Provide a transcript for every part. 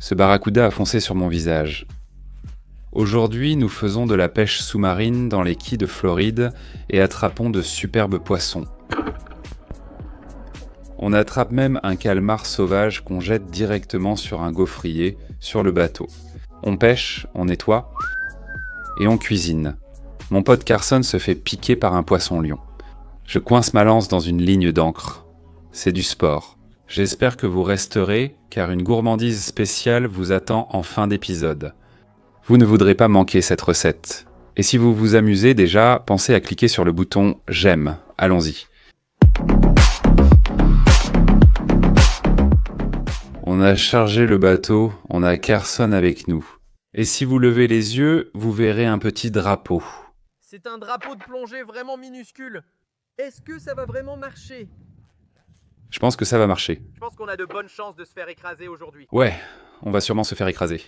Ce barracuda a foncé sur mon visage. Aujourd'hui, nous faisons de la pêche sous-marine dans les quais de Floride et attrapons de superbes poissons. On attrape même un calmar sauvage qu'on jette directement sur un gaufrier, sur le bateau. On pêche, on nettoie et on cuisine. Mon pote Carson se fait piquer par un poisson-lion. Je coince ma lance dans une ligne d'encre. C'est du sport. J'espère que vous resterez, car une gourmandise spéciale vous attend en fin d'épisode. Vous ne voudrez pas manquer cette recette. Et si vous vous amusez déjà, pensez à cliquer sur le bouton « J'aime ». Allons-y. On a chargé le bateau, on a Carson avec nous. Et si vous levez les yeux, vous verrez un petit drapeau. C'est un drapeau de plongée vraiment minuscule. Est-ce que ça va vraiment marcher? Je pense que ça va marcher. Je pense qu'on a de bonnes chances de se faire écraser aujourd'hui. Ouais, on va sûrement se faire écraser.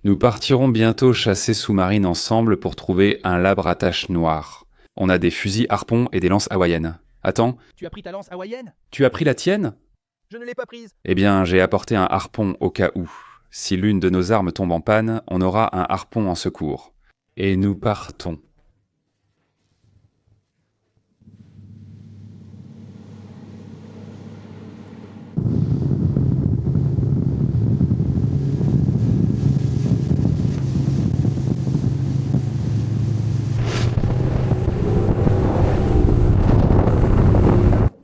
Nous partirons bientôt chasser sous-marine ensemble pour trouver un labre à taches noires. On a des fusils harpons et des lances hawaïennes. Attends, Tu as pris ta lance hawaïenne? tu as pris la tienne? Je ne l'ai pas prise. Eh bien, j'ai apporté un harpon au cas où. Si l'une de nos armes tombe en panne, on aura un harpon en secours. Et nous partons.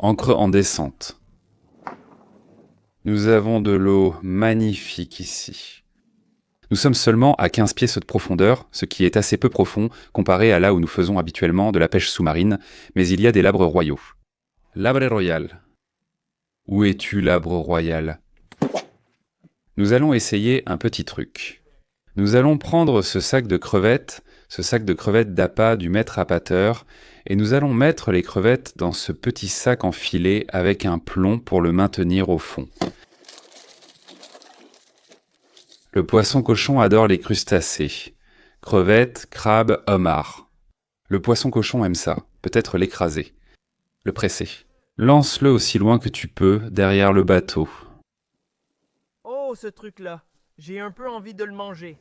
Ancre en descente. Nous avons de l'eau magnifique ici. Nous sommes seulement à 15 pieds de profondeur, ce qui est assez peu profond comparé à là où nous faisons habituellement de la pêche sous-marine, mais il y a des labres royaux. Labre royal. Où es-tu, labre royal? Nous allons essayer un petit truc. Nous allons prendre ce sac de crevettes d'appât du maître appâteur, et nous allons mettre les crevettes dans ce petit sac enfilé avec un plomb pour le maintenir au fond. Le poisson cochon adore les crustacés. Crevettes, crabes, homards. Le poisson cochon aime ça, peut-être l'écraser. Le presser. Lance-le aussi loin que tu peux, derrière le bateau. Oh, ce truc-là. J'ai un peu envie de le manger.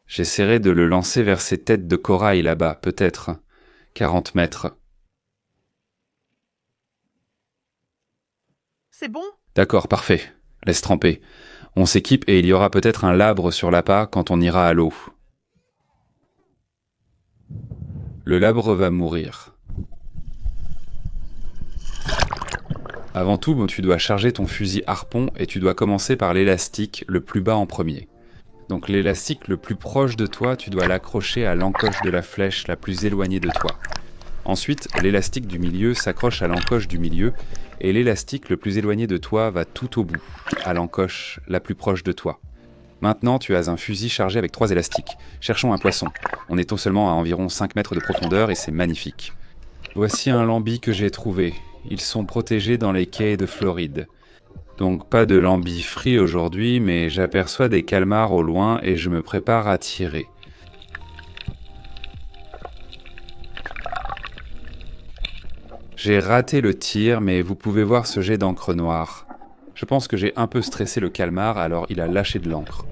J'essaierai de le lancer vers ces têtes de corail là-bas, peut-être. 40 mètres. C'est bon? D'accord, parfait. Laisse tremper. On s'équipe et il y aura peut-être un labre sur l'appât quand on ira à l'eau. Le labre va mourir. Avant tout, tu dois charger ton fusil harpon et tu dois commencer par l'élastique le plus bas en premier. Donc l'élastique le plus proche de toi, tu dois l'accrocher à l'encoche de la flèche la plus éloignée de toi. Ensuite, l'élastique du milieu s'accroche à l'encoche du milieu et l'élastique le plus éloigné de toi va tout au bout, à l'encoche la plus proche de toi. Maintenant, tu as un fusil chargé avec 3 élastiques. Cherchons un poisson. On est seulement à environ 5 mètres de profondeur et c'est magnifique. Voici un lambi que j'ai trouvé. Ils sont protégés dans les quais de Floride. Donc pas de lambi frit aujourd'hui, mais j'aperçois des calmars au loin et je me prépare à tirer. J'ai raté le tir, mais vous pouvez voir ce jet d'encre noire. Je pense que j'ai un peu stressé le calmar, alors il a lâché de l'encre.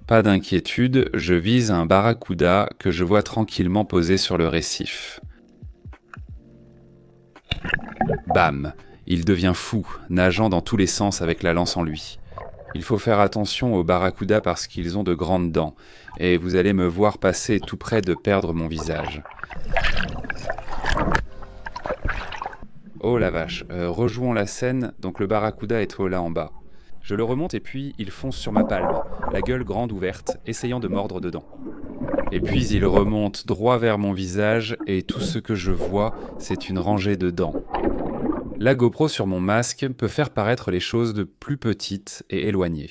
Pas d'inquiétude, je vise un barracuda que je vois tranquillement posé sur le récif. Bam! Il devient fou, nageant dans tous les sens avec la lance en lui. Il faut faire attention aux barracudas parce qu'ils ont de grandes dents, et vous allez me voir passer tout près de perdre mon visage. Oh la vache, rejouons la scène, donc le barracuda est là en bas. Je le remonte et puis il fonce sur ma palme, la gueule grande ouverte, essayant de mordre dedans. Et puis il remonte droit vers mon visage et tout ce que je vois, c'est une rangée de dents. La GoPro sur mon masque peut faire paraître les choses de plus petites et éloignées.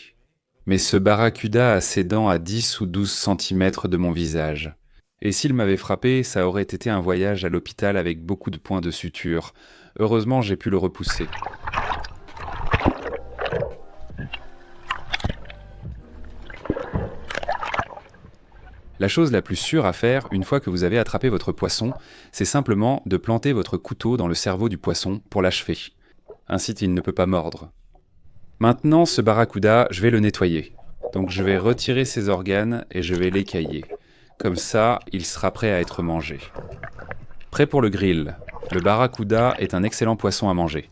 Mais ce barracuda a ses dents à 10 ou 12 cm de mon visage. Et s'il m'avait frappé, ça aurait été un voyage à l'hôpital avec beaucoup de points de suture. Heureusement, j'ai pu le repousser. La chose la plus sûre à faire une fois que vous avez attrapé votre poisson, c'est simplement de planter votre couteau dans le cerveau du poisson pour l'achever. Ainsi il ne peut pas mordre. Maintenant, ce barracuda, je vais le nettoyer. Donc je vais retirer ses organes et je vais l'écailler. Comme ça, il sera prêt à être mangé. Prêt pour le grill. Le barracuda est un excellent poisson à manger.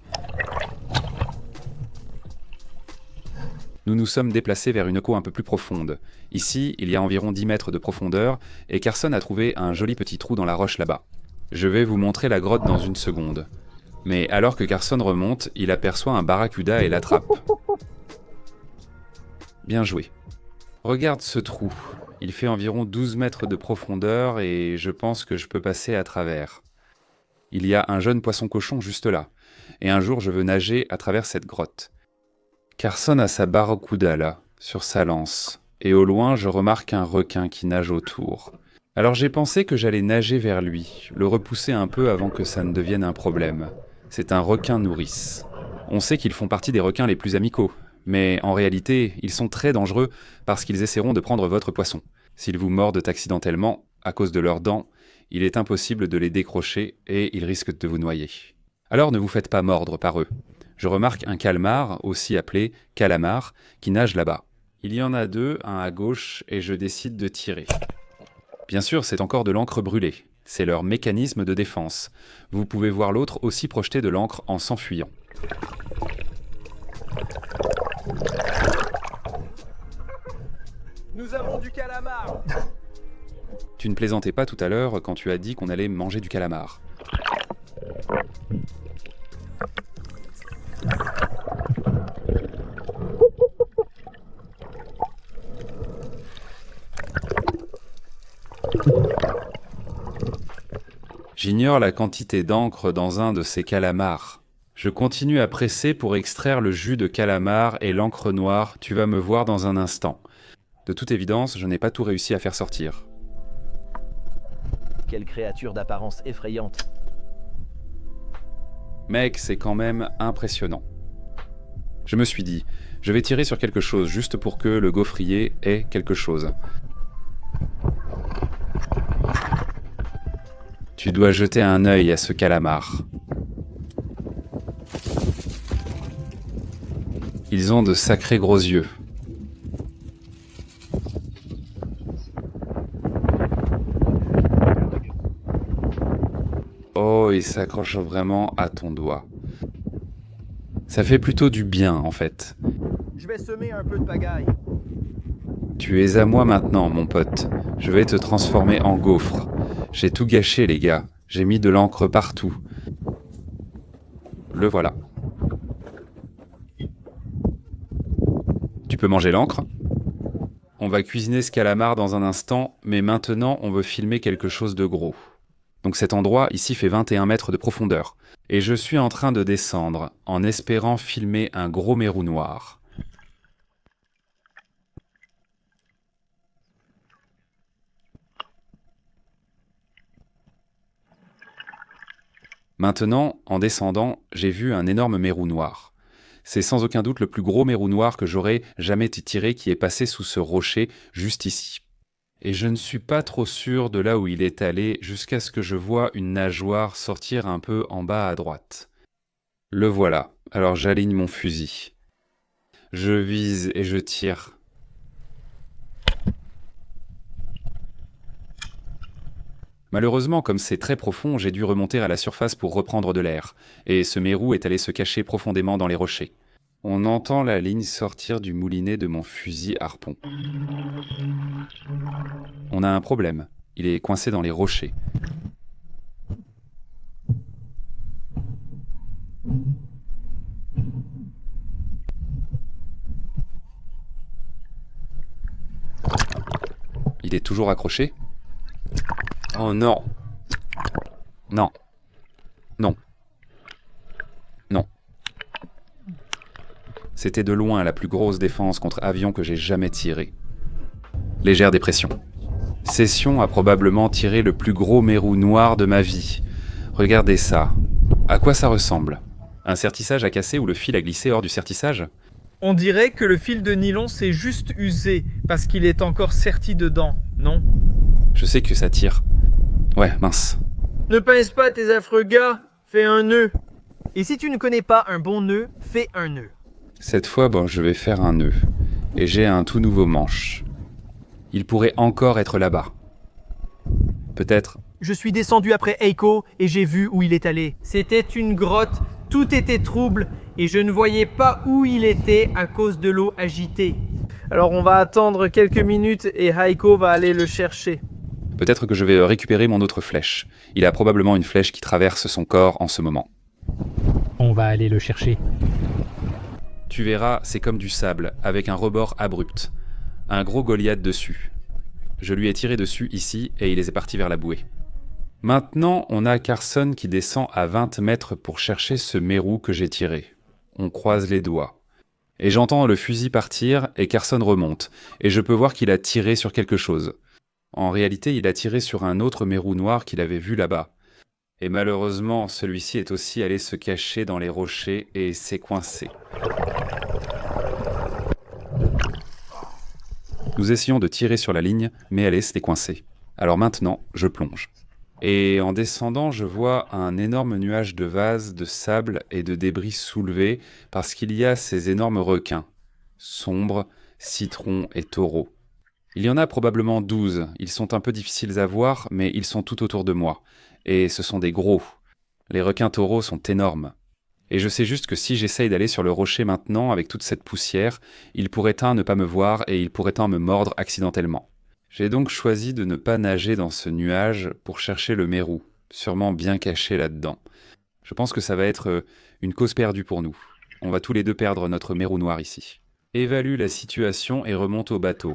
Nous nous sommes déplacés vers une eau un peu plus profonde. Ici, il y a environ 10 mètres de profondeur, et Carson a trouvé un joli petit trou dans la roche là-bas. Je vais vous montrer la grotte dans une seconde. Mais alors que Carson remonte, il aperçoit un barracuda et l'attrape. Bien joué. Regarde ce trou. Il fait environ 12 mètres de profondeur et je pense que je peux passer à travers. Il y a un jeune poisson-cochon juste là, et un jour je veux nager à travers cette grotte. Carson a sa barracuda là, sur sa lance, et au loin je remarque un requin qui nage autour. Alors j'ai pensé que j'allais nager vers lui, le repousser un peu avant que ça ne devienne un problème. C'est un requin nourrice. On sait qu'ils font partie des requins les plus amicaux, mais en réalité, ils sont très dangereux parce qu'ils essaieront de prendre votre poisson. S'ils vous mordent accidentellement, à cause de leurs dents, il est impossible de les décrocher et ils risquent de vous noyer. Alors ne vous faites pas mordre par eux. Je remarque un calmar, aussi appelé calamar, qui nage là-bas. Il y en a 2, un à gauche, et je décide de tirer. Bien sûr, c'est encore de l'encre brûlée. C'est leur mécanisme de défense. Vous pouvez voir l'autre aussi projeter de l'encre en s'enfuyant. Nous avons du calamar. Tu ne plaisantais pas tout à l'heure quand tu as dit qu'on allait manger du calamar. J'ignore la quantité d'encre dans un de ces calamars. Je continue à presser pour extraire le jus de calamar et l'encre noire, tu vas me voir dans un instant. De toute évidence, je n'ai pas tout réussi à faire sortir. Quelle créature d'apparence effrayante. Mec, c'est quand même impressionnant. Je me suis dit, je vais tirer sur quelque chose juste pour que le gaufrier ait quelque chose. Tu dois jeter un œil à ce calamar. Ils ont de sacrés gros yeux. Oh, il s'accroche vraiment à ton doigt. Ça fait plutôt du bien, en fait. Je vais semer un peu de pagaille. Tu es à moi maintenant, mon pote. Je vais te transformer en gaufre. J'ai tout gâché, les gars. J'ai mis de l'encre partout. Le voilà. Tu peux manger l'encre ? On va cuisiner ce calamar dans un instant, mais maintenant, on veut filmer quelque chose de gros. Donc cet endroit ici fait 21 mètres de profondeur. Et je suis en train de descendre, en espérant filmer un gros mérou noir. Maintenant, en descendant, j'ai vu un énorme mérou noir. C'est sans aucun doute le plus gros mérou noir que j'aurais jamais tiré qui est passé sous ce rocher juste ici. Et je ne suis pas trop sûr de là où il est allé jusqu'à ce que je vois une nageoire sortir un peu en bas à droite. Le voilà, alors j'aligne mon fusil. Je vise et je tire. Malheureusement, comme c'est très profond, j'ai dû remonter à la surface pour reprendre de l'air, et ce mérou est allé se cacher profondément dans les rochers. On entend la ligne sortir du moulinet de mon fusil harpon. On a un problème, il est coincé dans les rochers. Il est toujours accroché ? Oh non. Non. Non. Non. C'était de loin la plus grosse défense contre avion que j'ai jamais tirée. Légère dépression. Session a probablement tiré le plus gros mérou noir de ma vie. Regardez ça. À quoi ça ressemble ? Un sertissage a cassé ou le fil a glissé hors du sertissage ? On dirait que le fil de nylon s'est juste usé parce qu'il est encore serti dedans, non ? Je sais que ça tire. Ouais, mince. Ne pince pas tes affreux gars, fais un nœud. Et si tu ne connais pas un bon nœud, fais un nœud. Cette fois, je vais faire un nœud. Et j'ai un tout nouveau manche. Il pourrait encore être là-bas. Peut-être. Je suis descendu après Eiko et j'ai vu où il est allé. C'était une grotte, tout était trouble et je ne voyais pas où il était à cause de l'eau agitée. Alors on va attendre quelques minutes et Eiko va aller le chercher. Peut-être que je vais récupérer mon autre flèche. Il a probablement une flèche qui traverse son corps en ce moment. On va aller le chercher. Tu verras, c'est comme du sable, avec un rebord abrupt. Un gros Goliath dessus. Je lui ai tiré dessus ici et il est parti vers la bouée. Maintenant, on a Carson qui descend à 20 mètres pour chercher ce mérou que j'ai tiré. On croise les doigts. Et j'entends le fusil partir et Carson remonte. Et je peux voir qu'il a tiré sur quelque chose. En réalité, il a tiré sur un autre mérou noir qu'il avait vu là-bas. Et malheureusement, celui-ci est aussi allé se cacher dans les rochers et s'est coincé. Nous essayons de tirer sur la ligne, mais elle est coincée. Alors maintenant, je plonge. Et en descendant, je vois un énorme nuage de vases, de sable et de débris soulevés parce qu'il y a ces énormes requins. Sombres, citrons et taureaux. Il y en a probablement 12. Ils sont un peu difficiles à voir, mais ils sont tout autour de moi. Et ce sont des gros. Les requins taureaux sont énormes. Et je sais juste que si j'essaye d'aller sur le rocher maintenant avec toute cette poussière, ils pourraient ne pas me voir et ils pourraient me mordre accidentellement. J'ai donc choisi de ne pas nager dans ce nuage pour chercher le mérou, sûrement bien caché là-dedans. Je pense que ça va être une cause perdue pour nous. On va tous les deux perdre notre mérou noir ici. Évalue la situation et remonte au bateau.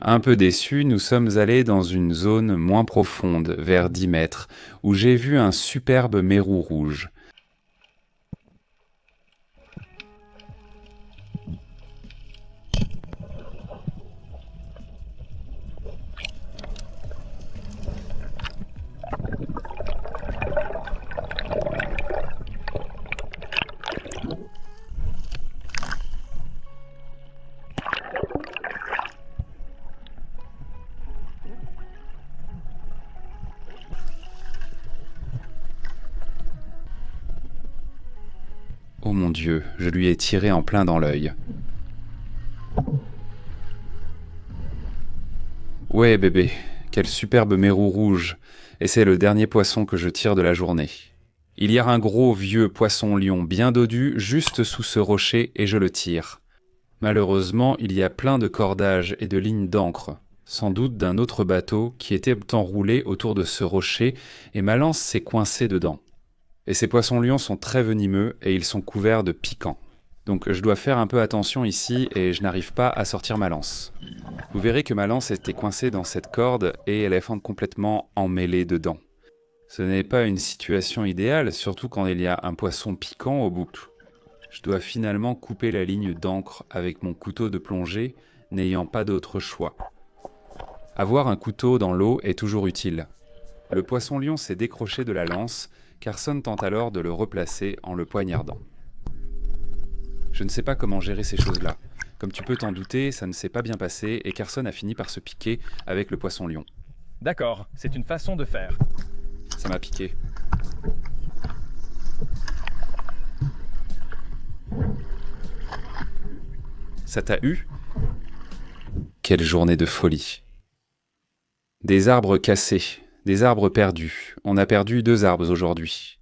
Un peu déçus, nous sommes allés dans une zone moins profonde, vers 10 mètres, où j'ai vu un superbe mérou rouge. Oh mon Dieu, je lui ai tiré en plein dans l'œil. Ouais bébé, quel superbe mérou rouge, et c'est le dernier poisson que je tire de la journée. Il y a un gros vieux poisson-lion bien dodu juste sous ce rocher et je le tire. Malheureusement, il y a plein de cordages et de lignes d'encre, sans doute d'un autre bateau qui était enroulé autour de ce rocher et ma lance s'est coincée dedans. Et ces poissons-lions sont très venimeux et ils sont couverts de piquants. Donc je dois faire un peu attention ici et je n'arrive pas à sortir ma lance. Vous verrez que ma lance était coincée dans cette corde et elle est complètement emmêlée dedans. Ce n'est pas une situation idéale, surtout quand il y a un poisson piquant au bout. Je dois finalement couper la ligne d'encre avec mon couteau de plongée, n'ayant pas d'autre choix. Avoir un couteau dans l'eau est toujours utile. Le poisson-lion s'est décroché de la lance. Carson tente alors de le replacer en le poignardant. Je ne sais pas comment gérer ces choses-là. Comme tu peux t'en douter, ça ne s'est pas bien passé et Carson a fini par se piquer avec le poisson-lion. D'accord, c'est une façon de faire. Ça m'a piqué. Ça t'a eu? Quelle journée de folie. Des arbres cassés. Des arbres perdus. On a perdu 2 arbres aujourd'hui.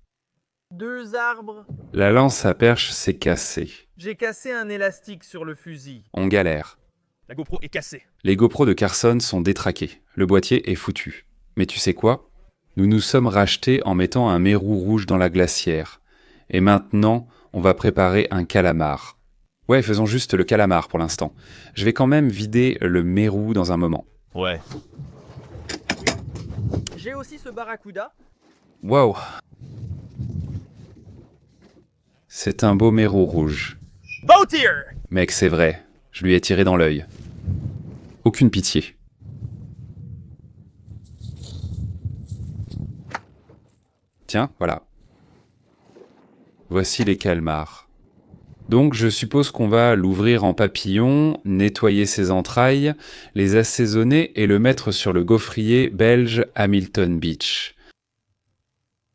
2 arbres. La lance à perche s'est cassée. J'ai cassé un élastique sur le fusil. On galère. La GoPro est cassée. Les GoPros de Carson sont détraqués. Le boîtier est foutu. Mais tu sais quoi? Nous nous sommes rachetés en mettant un mérou rouge dans la glacière. Et maintenant, on va préparer un calamar. Ouais, faisons juste le calamar pour l'instant. Je vais quand même vider le mérou dans un moment. Ouais. J'ai aussi ce barracuda. Waouh! C'est un beau mérou rouge. Boat here! Mec, c'est vrai. Je lui ai tiré dans l'œil. Aucune pitié. Tiens, voilà. Voici les calmars. Donc je suppose qu'on va l'ouvrir en papillon, nettoyer ses entrailles, les assaisonner et le mettre sur le gaufrier belge Hamilton Beach.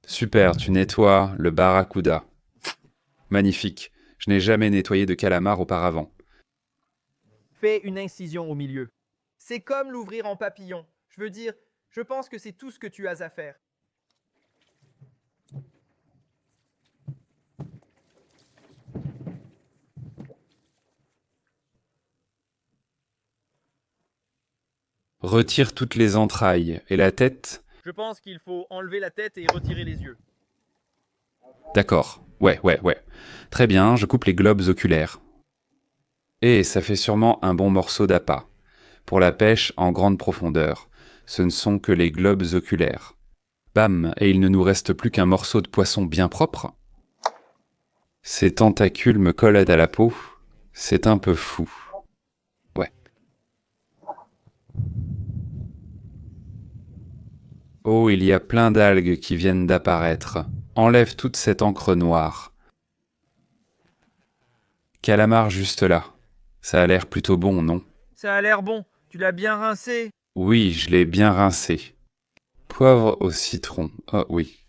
Super, tu nettoies le barracuda. Magnifique, je n'ai jamais nettoyé de calamar auparavant. Fais une incision au milieu. C'est comme l'ouvrir en papillon. Je veux dire, je pense que c'est tout ce que tu as à faire. Retire toutes les entrailles et la tête. Je pense qu'il faut enlever la tête et retirer les yeux. D'accord, ouais. Très bien, je coupe les globes oculaires. Et ça fait sûrement un bon morceau d'appât. Pour la pêche en grande profondeur, ce ne sont que les globes oculaires. Bam, et il ne nous reste plus qu'un morceau de poisson bien propre. Ces tentacules me collent à la peau. C'est un peu fou. Ouais. Oh, il y a plein d'algues qui viennent d'apparaître. Enlève toute cette encre noire. Calamar juste là. Ça a l'air plutôt bon, non? Ça a l'air bon. Tu l'as bien rincé. Oui, je l'ai bien rincé. Poivre au citron. Oh oui.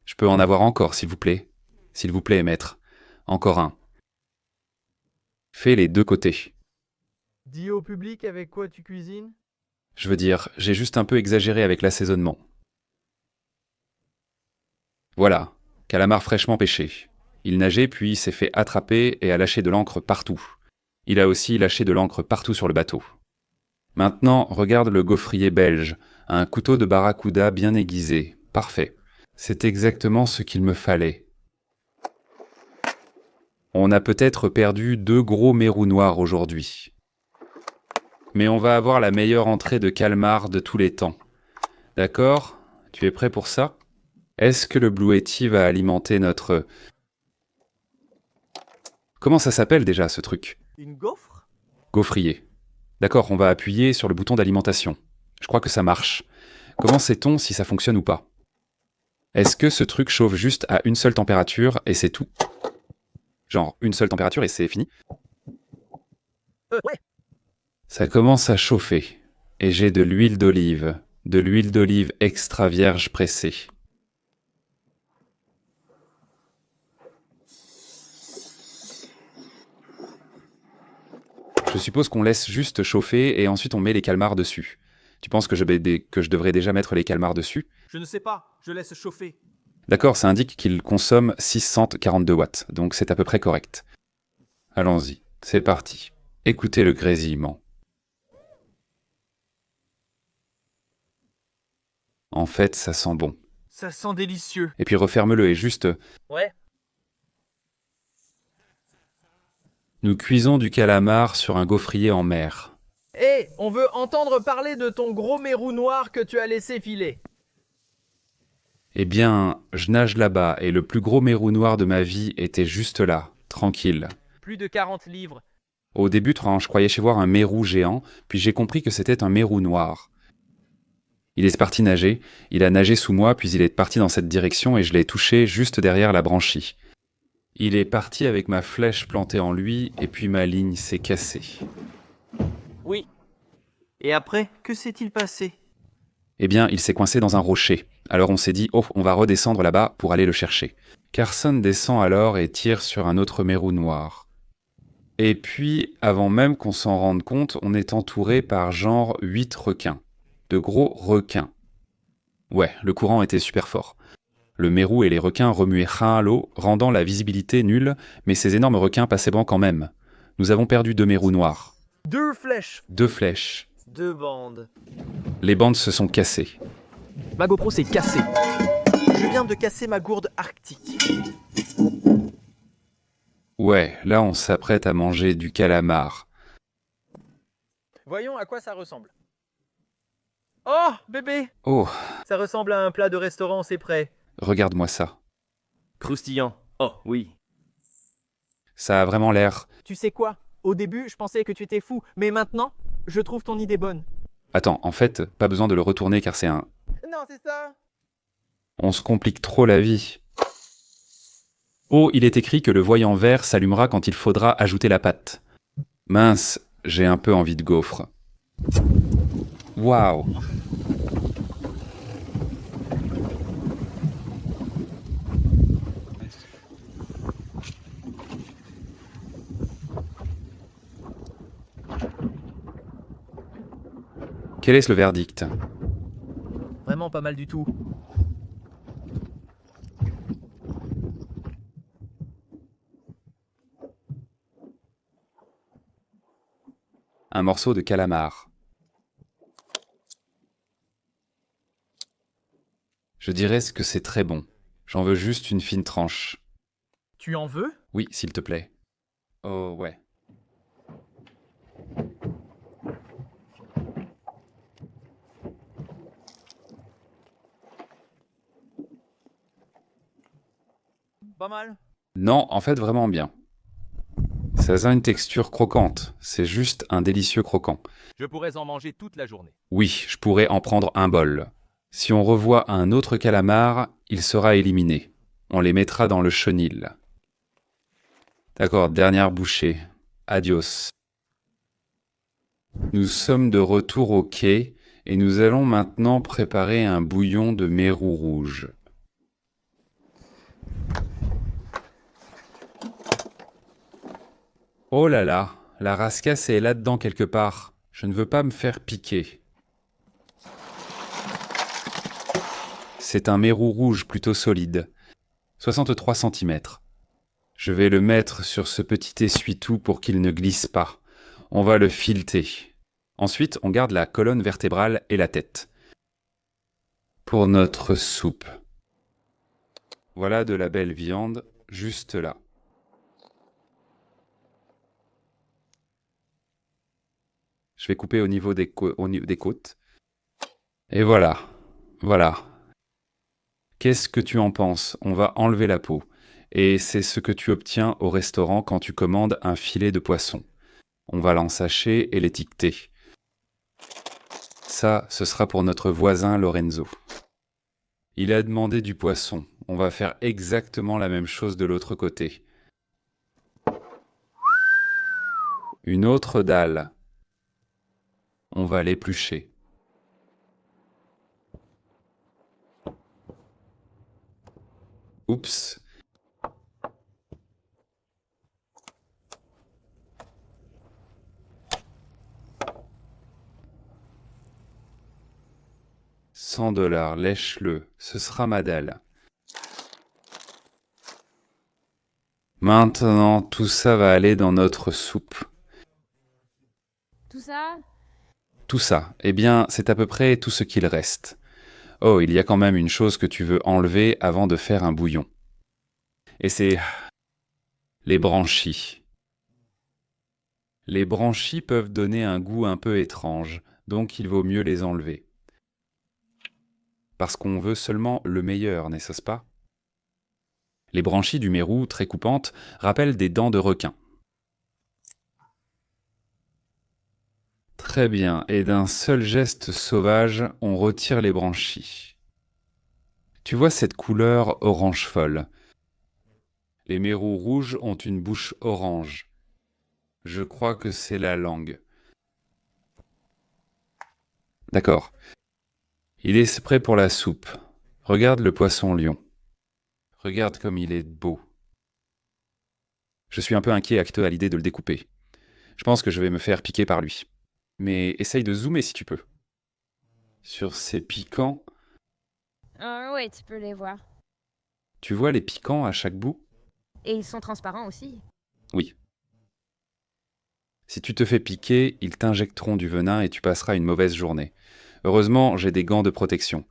Je peux en avoir encore, s'il vous plaît. S'il vous plaît, maître. Encore un. Fais les deux côtés. Dis au public avec quoi tu cuisines. Je veux dire, j'ai juste un peu exagéré avec l'assaisonnement. Voilà, calamar fraîchement pêché. Il nageait puis s'est fait attraper et a lâché de l'encre partout. Il a aussi lâché de l'encre partout sur le bateau. Maintenant, regarde le gaufrier belge, un couteau de barracuda bien aiguisé. Parfait. C'est exactement ce qu'il me fallait. On a peut-être perdu 2 gros mérous noirs aujourd'hui. Mais on va avoir la meilleure entrée de calmar de tous les temps. D'accord? Tu es prêt pour ça? Est-ce que le Blue Yeti va alimenter notre... Comment ça s'appelle déjà ce truc? Une gaufre? Gaufrier. D'accord, on va appuyer sur le bouton d'alimentation. Je crois que ça marche. Comment sait-on si ça fonctionne ou pas? Est-ce que ce truc chauffe juste à une seule température et c'est tout? Genre une seule température et c'est fini? Ouais. Ça commence à chauffer. Et j'ai de l'huile d'olive. De l'huile d'olive extra vierge pressée. Je suppose qu'on laisse juste chauffer et ensuite on met les calmars dessus. Tu penses que je devrais déjà mettre les calmars dessus? Je ne sais pas, je laisse chauffer. D'accord, ça indique qu'il consomme 642 watts, donc c'est à peu près correct. Allons-y, c'est parti. Écoutez le grésillement. En fait, ça sent bon. Ça sent délicieux. Et puis referme-le et juste... Ouais. Nous cuisons du calamar sur un gaufrier en mer. Hé, on veut entendre parler de ton gros mérou noir que tu as laissé filer. Eh bien, je nage là-bas et le plus gros mérou noir de ma vie était juste là, tranquille. Plus de 40 livres. Au début, je croyais chez voir un mérou géant, puis j'ai compris que c'était un mérou noir. Il est parti nager, il a nagé sous moi, puis il est parti dans cette direction et je l'ai touché juste derrière la branchie. Il est parti avec ma flèche plantée en lui et puis ma ligne s'est cassée. Oui. Et après, que s'est-il passé? Eh bien, il s'est coincé dans un rocher. Alors on s'est dit, oh, on va redescendre là-bas pour aller le chercher. Carson descend alors et tire sur un autre mérou noir. Et puis, avant même qu'on s'en rende compte, on est entouré par genre 8 requins. De gros requins. Ouais, le courant était super fort. Le mérou et les requins remuaient ras à l'eau, rendant la visibilité nulle, mais ces énormes requins passaient bon quand même. Nous avons perdu 2 mérous noirs. 2 flèches. 2 flèches. 2 bandes. Les bandes se sont cassées. Ma GoPro s'est cassée. Je viens de casser ma gourde arctique. Ouais, là on s'apprête à manger du calamar. Voyons à quoi ça ressemble. Oh, bébé! Oh, Ça ressemble à un plat de restaurant, c'est prêt. regarde-moi ça. Croustillant. Oh, oui. Ça a vraiment l'air... Tu sais quoi? Au début, je pensais que tu étais fou, mais maintenant, je trouve ton idée bonne. Attends, en fait, pas besoin de le retourner car c'est un... Non, c'est ça. On se complique trop la vie. Oh, il est écrit que le voyant vert s'allumera quand il faudra ajouter la pâte. Mince, j'ai un peu envie de gaufre. Waouh! Quel est le verdict? Vraiment pas mal du tout. Un morceau de calamar. Je dirais que c'est très bon. J'en veux juste une fine tranche. Tu en veux? Oui, s'il te plaît. Oh ouais. Pas mal. Non, en fait vraiment bien. Ça a une texture croquante. C'est juste un délicieux croquant. Je pourrais en manger toute la journée. Oui, je pourrais en prendre un bol. Si on revoit un autre calamar, il sera éliminé. On les mettra dans le chenil. D'accord, dernière bouchée. Adios. Nous sommes de retour au quai et nous allons maintenant préparer un bouillon de mérou rouge. Oh là là, la rascasse est là-dedans quelque part. Je ne veux pas me faire piquer. C'est un mérou rouge plutôt solide. 63 cm. Je vais le mettre sur ce petit essuie-tout pour qu'il ne glisse pas. On va le fileter. Ensuite, on garde la colonne vertébrale et la tête. Pour notre soupe. Voilà de la belle viande, juste là. Je vais couper au niveau des côtes. Et voilà. Voilà. Qu'est-ce que tu en penses? On va enlever la peau. Et c'est ce que tu obtiens au restaurant quand tu commandes un filet de poisson. On va l'ensacher et l'étiqueter. Ça, ce sera pour notre voisin Lorenzo. Il a demandé du poisson. On va faire exactement la même chose de l'autre côté. Une autre dalle. On va l'éplucher. Oups. $100, lèche-le, ce sera ma dalle. Maintenant, tout ça va aller dans notre soupe. Tout ça? Tout ça, eh bien, c'est à peu près tout ce qu'il reste. Oh, il y a quand même une chose que tu veux enlever avant de faire un bouillon. Et c'est les branchies. Les branchies peuvent donner un goût un peu étrange, donc il vaut mieux les enlever. Parce qu'on veut seulement le meilleur, n'est-ce pas? Les branchies du mérou, très coupantes, rappellent des dents de requin. Très bien, et d'un seul geste sauvage, on retire les branchies. Tu vois cette couleur orange folle? Les mérous rouges ont une bouche orange. Je crois que c'est la langue. D'accord. Il est prêt pour la soupe. Regarde le poisson lion. Regarde comme il est beau. Je suis un peu inquiet à l'idée de le découper. Je pense que je vais me faire piquer par lui. Mais essaye de zoomer si tu peux. Sur ces piquants, Ouais, tu peux les voir. tu vois les piquants à chaque bout? Et ils sont transparents aussi. Oui. Si tu te fais piquer, ils t'injecteront du venin et tu passeras une mauvaise journée. Heureusement, j'ai des gants de protection.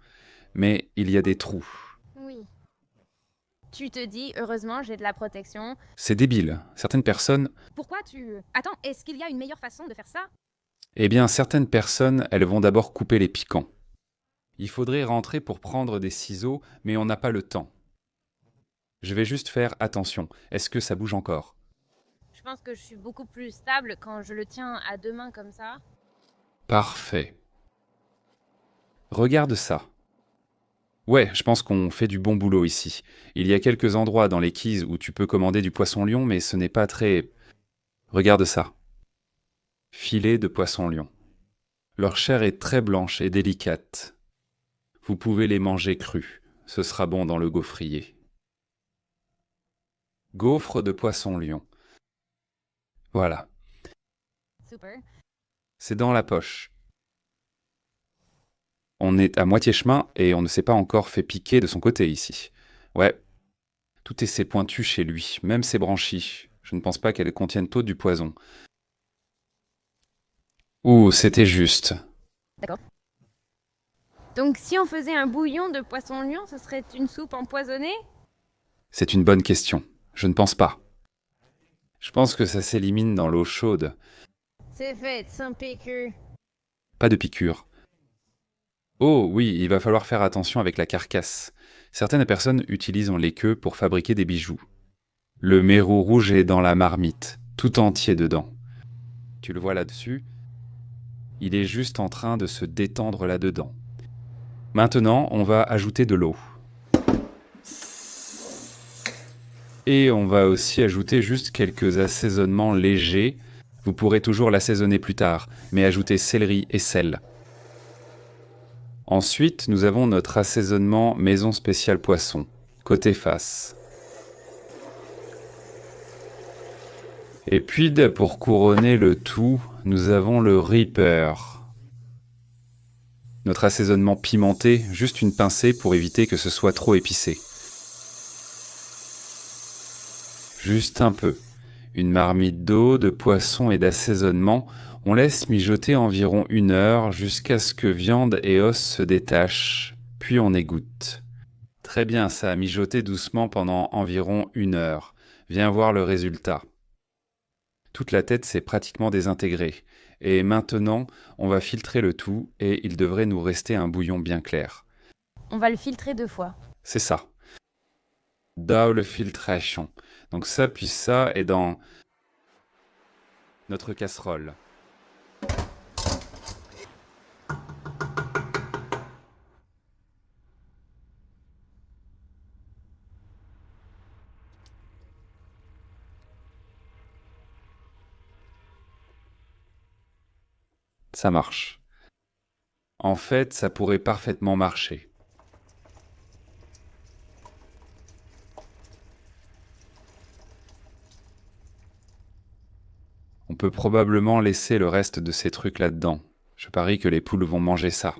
Mais il y a des trous. Oui. Tu te dis, heureusement, j'ai de la protection. C'est débile. Certaines personnes... Pourquoi tu... Attends, est-ce qu'il y a une meilleure façon de faire ça? Eh bien, certaines personnes, elles vont d'abord couper les piquants. Il faudrait rentrer pour prendre des ciseaux, mais on n'a pas le temps. Je vais juste faire attention. Est-ce que ça bouge encore? Je pense que je suis beaucoup plus stable quand je le tiens à deux mains comme ça. Parfait. Regarde ça. Ouais, je pense qu'on fait du bon boulot ici. Il y a quelques endroits dans les quays où tu peux commander du poisson-lion, mais ce n'est pas très... Regarde ça. Filet de poisson-lion. Leur chair est très blanche et délicate. Vous pouvez les manger crus. Ce sera bon dans le gaufrier. Gaufre de poisson-lion. Voilà. Super. C'est dans la poche. On est à moitié chemin et on ne s'est pas encore fait piquer de son côté ici. Ouais. Tout est ses pointu chez lui, même ses branchies. Je ne pense pas qu'elles contiennent tôt du poison. Ouh, c'était juste. D'accord. Donc si on faisait un bouillon de poisson-lion, ce serait une soupe empoisonnée? C'est une bonne question. Je ne pense pas. Je pense que ça s'élimine dans l'eau chaude. C'est fait, sans piqûre. Pas de piqûre. Oh oui, il va falloir faire attention avec la carcasse. Certaines personnes utilisent les queues pour fabriquer des bijoux. Le mérou rouge est dans la marmite, tout entier dedans. Tu le vois là-dessus? Il est juste en train de se détendre là-dedans. Maintenant, on va ajouter de l'eau. Et on va aussi ajouter juste quelques assaisonnements légers. Vous pourrez toujours l'assaisonner plus tard, mais ajouter céleri et sel. Ensuite, nous avons notre assaisonnement maison spéciale poisson, côté face. Et puis, pour couronner le tout, nous avons le Reaper. Notre assaisonnement pimenté, juste une pincée pour éviter que ce soit trop épicé. Juste un peu. Une marmite d'eau, de poisson et d'assaisonnement. On laisse mijoter environ 1 heure jusqu'à ce que viande et os se détachent, puis on égoutte. Très bien, ça a mijoté doucement pendant environ 1 heure. Viens voir le résultat. Toute la tête s'est pratiquement désintégrée. Et maintenant, on va filtrer le tout et il devrait nous rester un bouillon bien clair. On va le filtrer 2 fois. C'est ça. Double filtration. Donc ça, puis ça est dans notre casserole. Ça marche. En fait, ça pourrait parfaitement marcher. On peut probablement laisser le reste de ces trucs là-dedans. Je parie que les poules vont manger ça.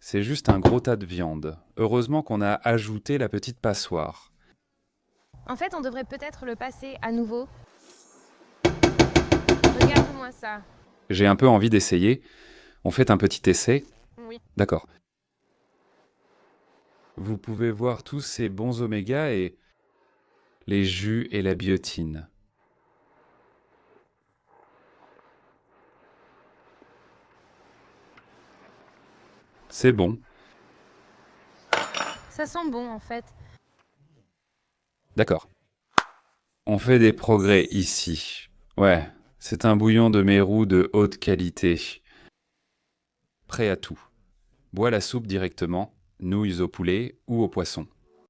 C'est juste un gros tas de viande. Heureusement qu'on a ajouté la petite passoire. En fait, on devrait peut-être le passer à nouveau. Regarde-moi ça. J'ai un peu envie d'essayer. On fait un petit essai. Oui. D'accord. Vous pouvez voir tous ces bons oméga et les jus et la biotine. C'est bon. Ça sent bon en fait. D'accord. On fait des progrès ici. Ouais, c'est un bouillon de mérou de haute qualité. Prêt à tout. Bois la soupe directement, nouilles au poulet ou au poisson.